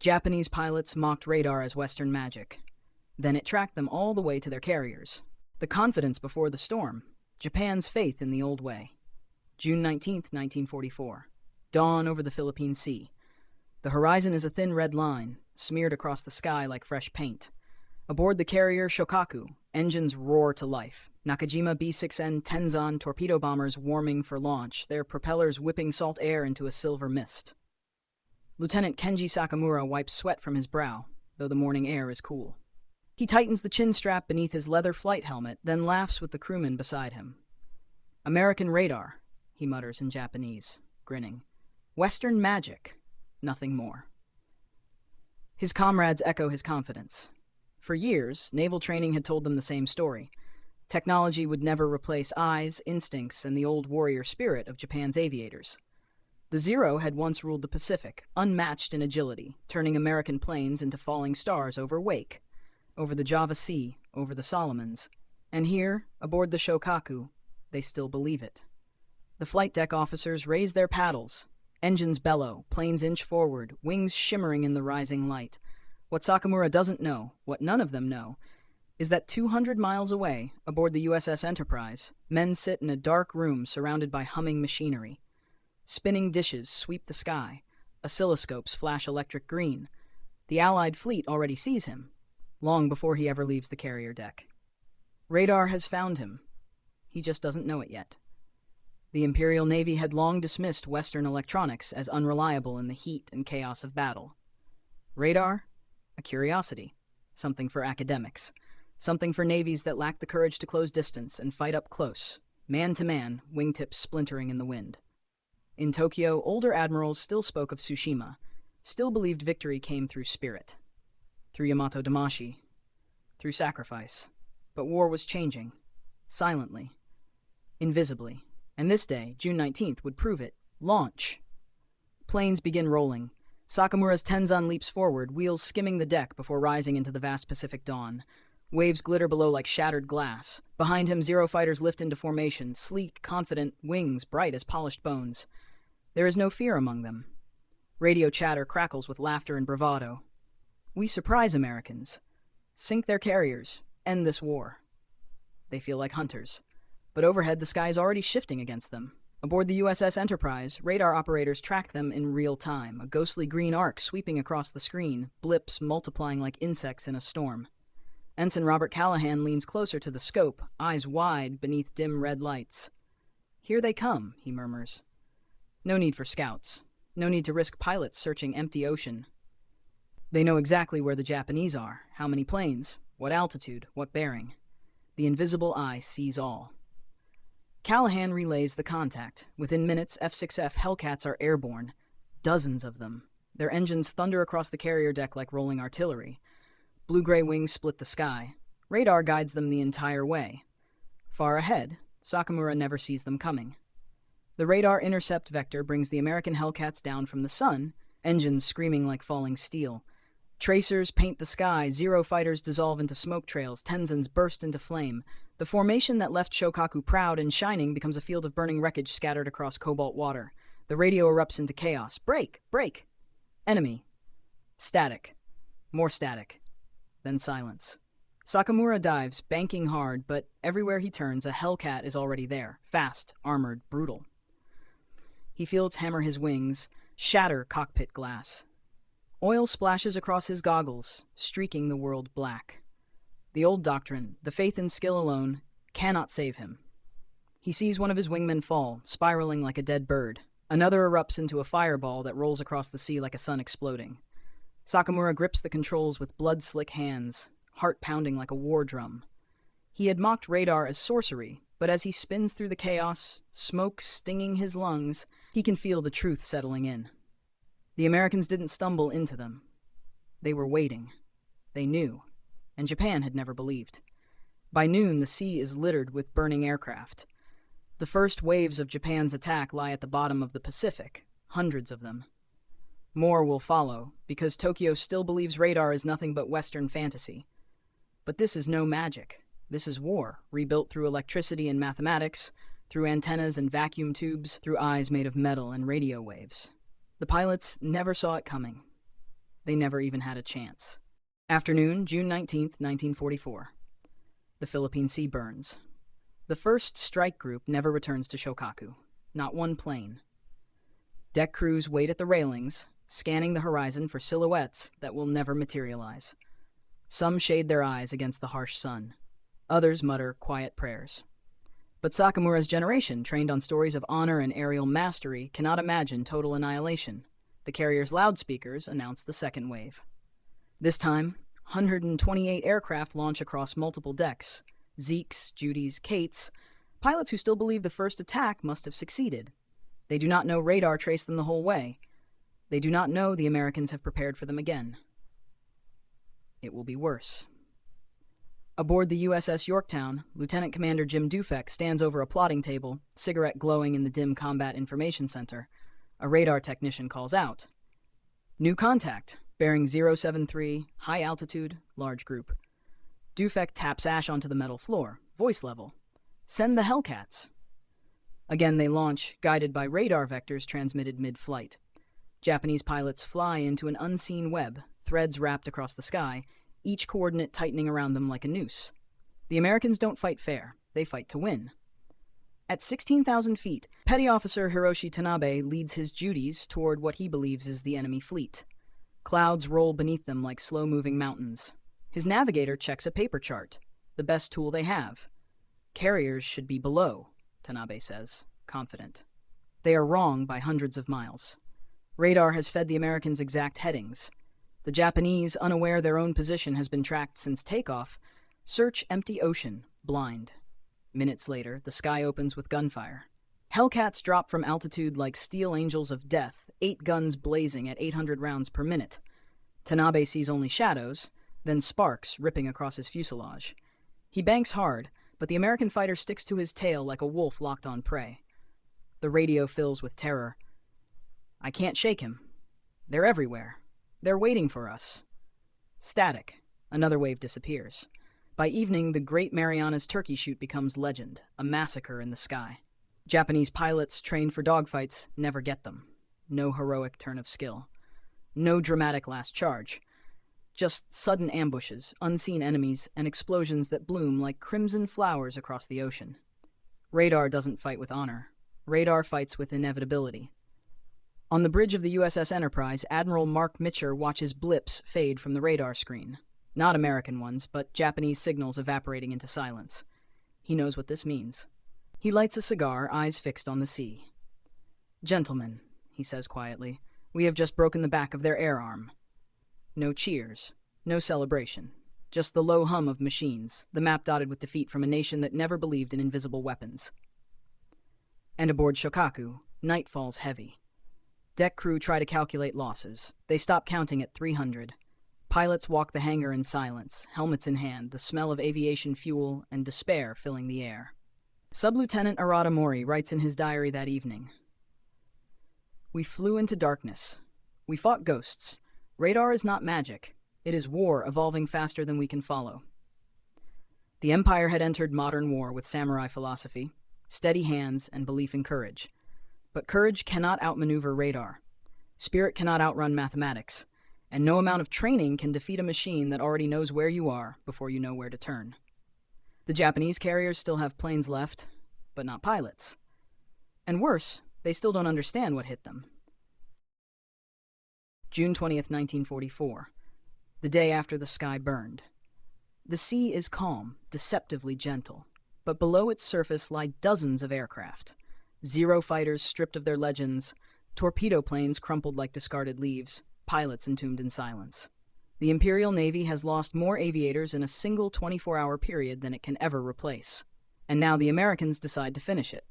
Japanese pilots mocked radar as Western magic. Then it tracked them all the way to their carriers. The confidence before the storm. Japan's faith in the old way. June 19th, 1944. Dawn over the Philippine Sea. The horizon is a thin red line, smeared across the sky like fresh paint. Aboard the carrier Shokaku, engines roar to life. Nakajima B-6N Tenzan torpedo bombers warming for launch, their propellers whipping salt air into a silver mist. Lieutenant Kenji Sakamura wipes sweat from his brow, though the morning air is cool. He tightens the chin strap beneath his leather flight helmet, then laughs with the crewman beside him. "American radar," he mutters in Japanese, grinning. "Western magic, nothing more." His comrades echo his confidence. For years, naval training had told them the same story. Technology would never replace eyes, instincts, and the old warrior spirit of Japan's aviators. The Zero had once ruled the Pacific, unmatched in agility, turning American planes into falling stars over Wake, over the Java Sea, over the Solomons. And here, aboard the Shokaku, they still believe it. The flight deck officers raise their paddles. Engines bellow, planes inch forward, wings shimmering in the rising light. What Sakamura doesn't know, what none of them know, is that 200 miles away, aboard the USS Enterprise, men sit in a dark room surrounded by humming machinery. Spinning dishes sweep the sky. Oscilloscopes flash electric green. The Allied fleet already sees him, long before he ever leaves the carrier deck. Radar has found him. He just doesn't know it yet. The Imperial Navy had long dismissed Western electronics as unreliable in the heat and chaos of battle. Radar? A curiosity. Something for academics. Something for navies that lack the courage to close distance and fight up close, man to man, wingtips splintering in the wind. In Tokyo, older admirals still spoke of Tsushima, still believed victory came through spirit, through Yamato Damashi, through sacrifice. But war was changing, silently, invisibly. And this day, June 19th, would prove it. Launch. Planes begin rolling. Sakamura's Tenzan leaps forward, wheels skimming the deck before rising into the vast Pacific dawn. Waves glitter below like shattered glass. Behind him, Zero fighters lift into formation, sleek, confident, wings bright as polished bones. There is no fear among them. Radio chatter crackles with laughter and bravado. We surprise Americans. Sink their carriers. End this war. They feel like hunters. But overhead, the sky is already shifting against them. Aboard the USS Enterprise, radar operators track them in real time, a ghostly green arc sweeping across the screen, blips multiplying like insects in a storm. Ensign Robert Callahan leans closer to the scope, eyes wide beneath dim red lights. "Here they come," he murmurs. No need for scouts. No need to risk pilots searching empty ocean. They know exactly where the Japanese are, how many planes, what altitude, what bearing. The invisible eye sees all. Callahan relays the contact. Within minutes, F-6F Hellcats are airborne. Dozens of them. Their engines thunder across the carrier deck like rolling artillery. Blue-gray wings split the sky. Radar guides them the entire way. Far ahead, Sakamura never sees them coming. The radar intercept vector brings the American Hellcats down from the sun, engines screaming like falling steel. Tracers paint the sky, Zero fighters dissolve into smoke trails, Tenzans burst into flame. The formation that left Shokaku proud and shining becomes a field of burning wreckage scattered across cobalt water. The radio erupts into chaos. Break! Break! Enemy. Static. More static. Then silence. Sakamura dives, banking hard, but everywhere he turns, a Hellcat is already there. Fast, armored, brutal. He feels hammer his wings, shatter cockpit glass. Oil splashes across his goggles, streaking the world black. The old doctrine, the faith in skill alone, cannot save him. He sees one of his wingmen fall, spiraling like a dead bird. Another erupts into a fireball that rolls across the sea like a sun exploding. Sakamura grips the controls with blood-slick hands, heart pounding like a war drum. He had mocked radar as sorcery, but as he spins through the chaos, smoke stinging his lungs, he can feel the truth settling in. The Americans didn't stumble into them. They were waiting. They knew. And Japan had never believed. By noon, the sea is littered with burning aircraft. The first waves of Japan's attack lie at the bottom of the Pacific, hundreds of them. More will follow, because Tokyo still believes radar is nothing but Western fantasy. But this is no magic. This is war, rebuilt through electricity and mathematics, through antennas and vacuum tubes, through eyes made of metal and radio waves. The pilots never saw it coming. They never even had a chance. Afternoon, June 19th, 1944. The Philippine Sea burns. The first strike group never returns to Shokaku. Not one plane. Deck crews wait at the railings, scanning the horizon for silhouettes that will never materialize. Some shade their eyes against the harsh sun. Others mutter quiet prayers. But Sakamura's generation, trained on stories of honor and aerial mastery, cannot imagine total annihilation. The carrier's loudspeakers announce the second wave. This time, 128 aircraft launch across multiple decks. Zeke's, Judy's, Kate's, pilots who still believe the first attack must have succeeded. They do not know radar traced them the whole way. They do not know the Americans have prepared for them again. It will be worse. Aboard the USS Yorktown, Lieutenant Commander Jim Dufek stands over a plotting table, cigarette glowing in the dim Combat Information Center. A radar technician calls out. New contact, bearing 073, high altitude, large group. Dufek taps ash onto the metal floor, voice level. Send the Hellcats. Again they launch, guided by radar vectors transmitted mid-flight. Japanese pilots fly into an unseen web, threads wrapped across the sky, each coordinate tightening around them like a noose. The Americans don't fight fair, they fight to win. At 16,000 feet, Petty Officer Hiroshi Tanabe leads his Judies toward what he believes is the enemy fleet. Clouds roll beneath them like slow-moving mountains. His navigator checks a paper chart, the best tool they have. Carriers should be below, Tanabe says, confident. They are wrong by hundreds of miles. Radar has fed the Americans exact headings. The Japanese, unaware their own position has been tracked since takeoff, search empty ocean, blind. Minutes later, the sky opens with gunfire. Hellcats drop from altitude like steel angels of death, 8 guns blazing at 800 rounds per minute. Tanabe sees only shadows, then sparks ripping across his fuselage. He banks hard, but the American fighter sticks to his tail like a wolf locked on prey. The radio fills with terror. I can't shake him. They're everywhere. They're waiting for us. Static. Another wave disappears. By evening, the Great Marianas Turkey Shoot becomes legend, a massacre in the sky. Japanese pilots trained for dogfights never get them. No heroic turn of skill. No dramatic last charge. Just sudden ambushes, unseen enemies, and explosions that bloom like crimson flowers across the ocean. Radar doesn't fight with honor. Radar fights with inevitability. On the bridge of the USS Enterprise, Admiral Mark Mitcher watches blips fade from the radar screen. Not American ones, but Japanese signals evaporating into silence. He knows what this means. He lights a cigar, eyes fixed on the sea. Gentlemen, he says quietly, we have just broken the back of their air arm. No cheers, no celebration. Just the low hum of machines, the map dotted with defeat from a nation that never believed in invisible weapons. And aboard Shokaku, night falls heavy. Deck crew try to calculate losses. They stop counting at 300. Pilots walk the hangar in silence, helmets in hand, the smell of aviation fuel and despair filling the air. Sub-Lieutenant Arata Mori writes in his diary that evening, "We flew into darkness. We fought ghosts. Radar is not magic. It is war evolving faster than we can follow." The Empire had entered modern war with samurai philosophy, steady hands, and belief in courage. But courage cannot outmaneuver radar. Spirit cannot outrun mathematics. And no amount of training can defeat a machine that already knows where you are before you know where to turn. The Japanese carriers still have planes left, but not pilots. And worse, they still don't understand what hit them. June 20th, 1944. The day after the sky burned. The sea is calm, deceptively gentle, but below its surface lie dozens of aircraft. Zero fighters stripped of their legends, torpedo planes crumpled like discarded leaves, pilots entombed in silence. The Imperial Navy has lost more aviators in a single 24-hour period than it can ever replace. And now the Americans decide to finish it.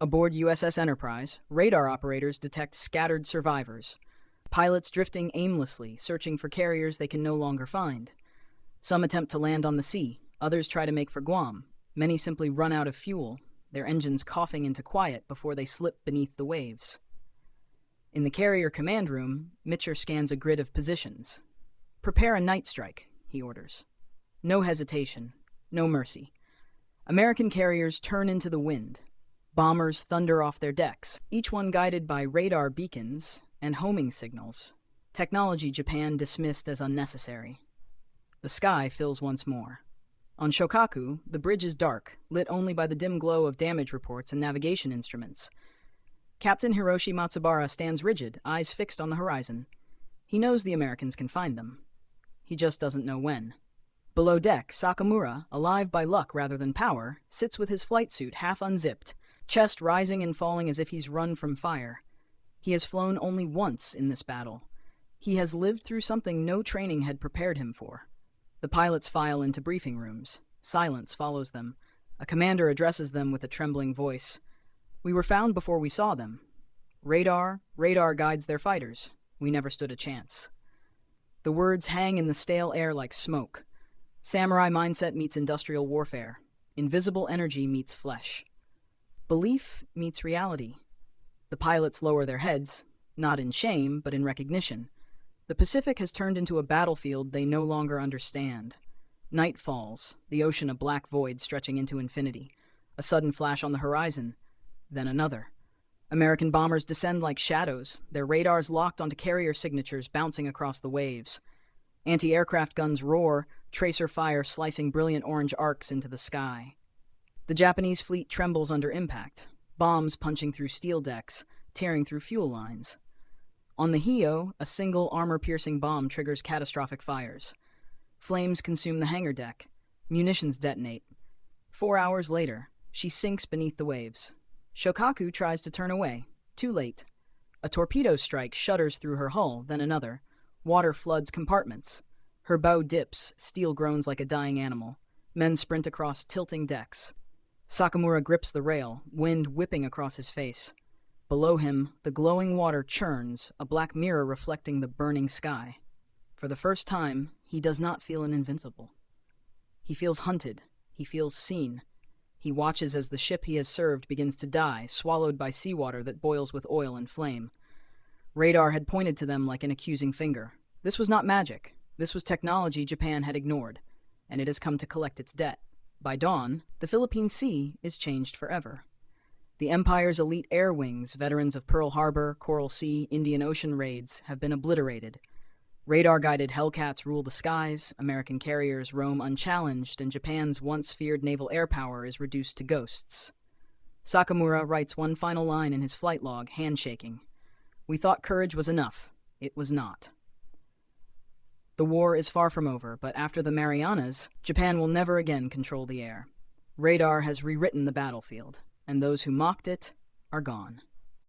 Aboard USS Enterprise, radar operators detect scattered survivors. Pilots drifting aimlessly, searching for carriers they can no longer find. Some attempt to land on the sea, others try to make for Guam. Many simply run out of fuel, their engines coughing into quiet before they slip beneath the waves. In the carrier command room, Mitcher scans a grid of positions. "Prepare a night strike," he orders. No hesitation, no mercy. American carriers turn into the wind. Bombers thunder off their decks, each one guided by radar beacons and homing signals. Technology Japan dismissed as unnecessary. The sky fills once more. On Shokaku, the bridge is dark, lit only by the dim glow of damage reports and navigation instruments. Captain Hiroshi Matsubara stands rigid, eyes fixed on the horizon. He knows the Americans can find them. He just doesn't know when. Below deck, Sakamura, alive by luck rather than power, sits with his flight suit half unzipped, chest rising and falling as if he's run from fire. He has flown only once in this battle. He has lived through something no training had prepared him for. The pilots file into briefing rooms. Silence follows them. A commander addresses them with a trembling voice. "We were found before we saw them. Radar guides their fighters. We never stood a chance." The words hang in the stale air like smoke. Samurai mindset meets industrial warfare. Invisible energy meets flesh. Belief meets reality. The pilots lower their heads, not in shame, but in recognition. The Pacific has turned into a battlefield they no longer understand. Night falls, the ocean a black void stretching into infinity. A sudden flash on the horizon, then another. American bombers descend like shadows, their radars locked onto carrier signatures bouncing across the waves. Anti-aircraft guns roar, tracer fire slicing brilliant orange arcs into the sky. The Japanese fleet trembles under impact, bombs punching through steel decks, tearing through fuel lines. On the Hio, a single armor-piercing bomb triggers catastrophic fires. Flames consume the hangar deck. Munitions detonate. 4 hours later, she sinks beneath the waves. Shokaku tries to turn away. Too late. A torpedo strike shudders through her hull, then another. Water floods compartments. Her bow dips, steel groans like a dying animal. Men sprint across tilting decks. Sakamura grips the rail, wind whipping across his face. Below him, the glowing water churns, a black mirror reflecting the burning sky. For the first time, he does not feel invincible. He feels hunted. He feels seen. He watches as the ship he has served begins to die, swallowed by seawater that boils with oil and flame. Radar had pointed to them like an accusing finger. This was not magic. This was technology Japan had ignored, and it has come to collect its debt. By dawn, the Philippine Sea is changed forever. The Empire's elite air wings, veterans of Pearl Harbor, Coral Sea, Indian Ocean raids, have been obliterated. Radar-guided Hellcats rule the skies, American carriers roam unchallenged, and Japan's once-feared naval air power is reduced to ghosts. Sakamura writes one final line in his flight log, handshaking. "We thought courage was enough. It was not." The war is far from over, but after the Marianas, Japan will never again control the air. Radar has rewritten the battlefield, and those who mocked it are gone.